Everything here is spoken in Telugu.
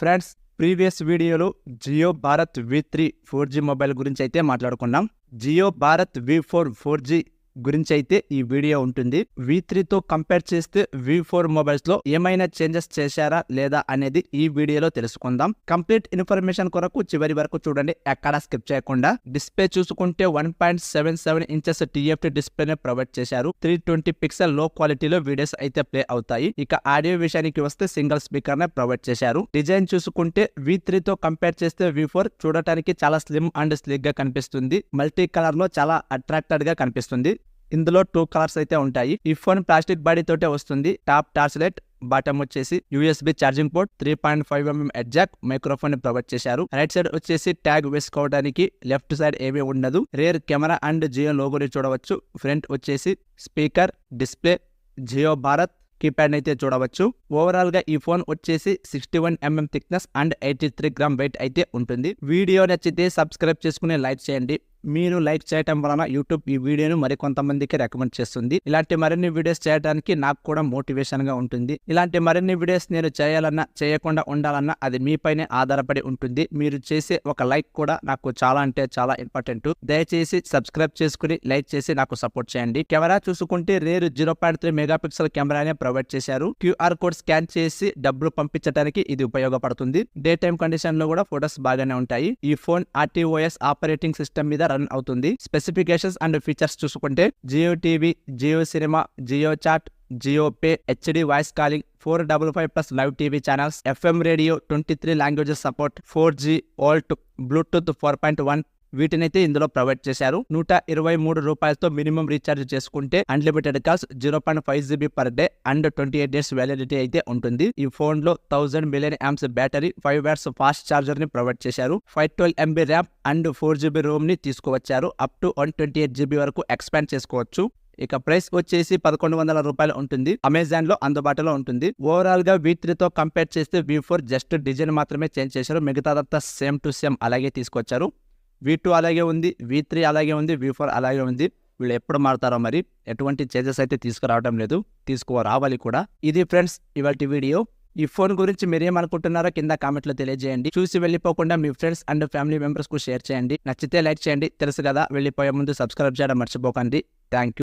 ఫ్రెండ్స్, ప్రీవియస్ వీడియోలో Jio Bharat V3 4G mobile గురించి అయితే మాట్లాడుకున్నాం. జియో భారత్ V4 4G గురించి అయితే ఈ వీడియో ఉంటుంది. V3తో కంపేర్ చేస్తే V4 మొబైల్స్ లో ఏమైనా చేంజెస్ చేశారా లేదా అనేది ఈ వీడియోలో తెలుసుకుందాం. కంప్లీట్ ఇన్ఫర్మేషన్ కొరకు చివరి వరకు చూడండి, ఎక్కడా స్కిప్ చేయకుండా. డిస్ప్లే చూసుకుంటే 1.77 ఇంచెస్ TFT డిస్ప్లేనే ప్రొవైడ్ చేశారు. 320 పిక్సెల్ లో క్వాలిటీలో వీడియోస్ అయితే ప్లే అవుతాయి. ఇక ఆడియో విషయానికి వస్తే సింగిల్ స్పీకర్ నే ప్రొవైడ్ చేశారు. డిజైన్ చూసుకుంటే V3తో కంపేర్ చేస్తే V4 చూడటానికి చాలా స్లిమ్ అండ్ స్లీక్ గా కనిపిస్తుంది. మల్టీ కలర్ లో చాలా అట్రాక్టెడ్ గా కనిపిస్తుంది. ఇందులో 2 కలర్స్ అయితే ఉంటాయి. ఈ ఫోన్ ప్లాస్టిక్ బాడీ తోటే వస్తుంది. టాప్ టార్చ్ లైట్, బాటమ్ వచ్చేసి USB charging port, 3.5mm head jack, microphone provide చేశారు. రైట్ సైడ్ వచ్చేసి ట్యాగ్ వేసుకోవడానికి, లెఫ్ట్ సైడ్ ఏమీ ఉండదు. రేర్ కెమెరా అండ్ జియో లోగోని చూడవచ్చు. ఫ్రంట్ వచ్చేసి speaker, display, Jio Bharat keypad అయితే చూడవచ్చు. ఓవరాల్ గా ఈ ఫోన్ వచ్చేసి 61mm thickness and 83 gram wait అయితే ఉంటుంది. వీడియో నచ్చితే సబ్స్క్రైబ్ చేసుకుని లైక్ చేయండి. మీరు లైక్ చేయటం వలన యూట్యూబ్ ఈ వీడియోను మరికొంతమందికి రికమెండ్ చేస్తుంది. ఇలాంటి మరిన్ని వీడియోస్ చేయడానికి నాకు కూడా మోటివేషన్ గా ఉంటుంది. ఇలాంటి మరిన్ని వీడియోస్ నేను చేయాలన్నా చేయకుండా ఉండాలన్నా అది మీపైనే ఆధారపడి ఉంటుంది. మీరు చేసే ఒక లైక్ కూడా నాకు చాలా అంటే చాలా ఇంపార్టెంట్. దయచేసి సబ్స్క్రైబ్ చేసుకుని లైక్ చేసి నాకు సపోర్ట్ చేయండి. కెమెరా చూసుకుంటే రేర్ 0.3 మెగాపిక్సెల్ కెమెరానే ప్రొవైడ్ చేశారు. QR కోడ్ స్కాన్ చేసి డబ్బులు పంపించడానికి ఇది ఉపయోగపడుతుంది. డే టైమ్ కండిషన్ లో కూడా ఫొటోస్ బాగానే ఉంటాయి. ఈ ఫోన్ RTOS ఆపరేటింగ్ సిస్టమ్ మీద రన్ అవుతుంది. స్పెసిఫికేషన్స్ అండ్ ఫీచర్స్ చూసుకుంటే Jio TV, Jio cinema, Jio chat, Jio pay, HD voice calling, 455+ live TV channels, FM radio, 23 languages support, 4G VoLTE, Bluetooth 4.1 వీటినైతే ఇందులో ప్రొవైడ్ చేశారు. 123 రూపాయలతో మినిమం రీఛార్జ్ చేసుకుంటే unlimited calls, 0.5 GB per day and 28 days validity అయితే ఉంటుంది. ఈ ఫోన్ లో 1000 mAh battery, 5 watts fast charger ని ప్రొవైడ్ చేశారు. 512MB RAM and 4GB Rome ని తీసుకువచ్చారు. అప్ టు 128GB వరకు ఎక్స్పాండ్ చేసుకోవచ్చు. ఇక ప్రైస్ వచ్చేసి 1100 రూపాయలు ఉంటుంది. అమెజాన్ లో అందుబాటులో ఉంటుంది. ఓవరాల్ గా V3తో కంపేర్ చేస్తే V4 జస్ట్ డిజైన్ మాత్రమే చేంజ్ చేశారు. మిగతాదంతా సేమ్ టు సేమ్ అలాగే తీసుకొచ్చారు. V2 అలాగే ఉంది, V3 అలాగే ఉంది, V4 అలాగే ఉంది. వీళ్ళు ఎప్పుడు మారుతారో మరి. ఎటువంటి చేంజెస్ అయితే తీసుకురావడం లేదు, తీసుకురావాలి కూడా. ఇది ఫ్రెండ్స్ ఇవాల్టి వీడియో. ఈ ఫోన్ గురించి మీరేమనుకుంటున్నారో కింద కామెంట్లో తెలియజేయండి. చూసి వెళ్ళిపోకుండా మీ ఫ్రెండ్స్ అండ్ ఫ్యామిలీ మెంబర్స్ కు షేర్ చేయండి. నచ్చితే లైక్ చేయండి. తెలుసు కదా, వెళ్ళిపోయే ముందు సబ్స్క్రైబ్ చేయడం మర్చిపోకండి. Thank you.